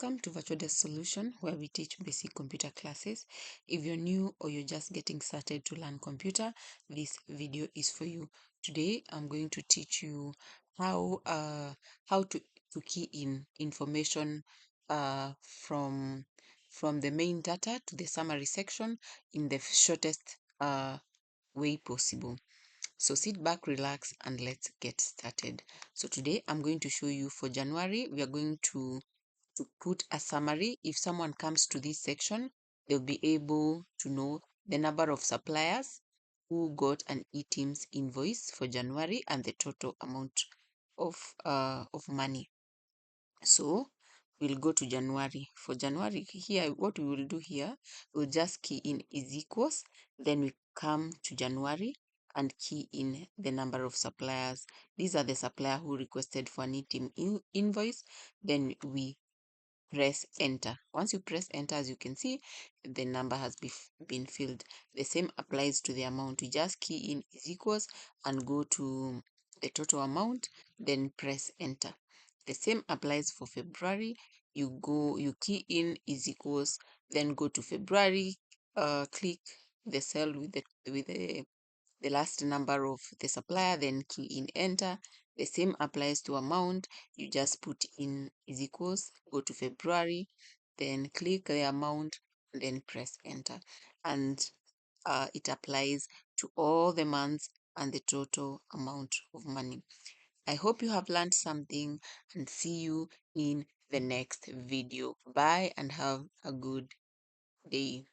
Welcome to Virtual Desk Solution, where we teach basic computer classes. If you're new or you're just getting started to learn computer, this video is for you. Today, I'm going to teach you how to key in information from the main data to the summary section in the shortest way possible. So sit back, relax, and let's get started. So today I'm going to show you for January, we are going to put a summary. If someone comes to this section, they'll be able to know the number of suppliers who got an eTeams invoice for January and the total amount of money. So we'll go to January. For January here, what we will do here, we'll just key in is equals, then we come to January and key in the number of suppliers. These are the supplier who requested for an eTeam invoice. Then we press enter. Once you press enter, as you can see, the number has been filled. The same applies to the amount. We just key in is equals and go to the total amount, then press enter. The same applies for February. You key in is equals, then go to February, click the cell with the last number of the supplier, then key in enter. The same applies to amount. You just put in is equals, go to February, then click the amount, then press enter. And it applies to all the months and the total amount of money. I hope you have learned something and see you in the next video. Bye and have a good day.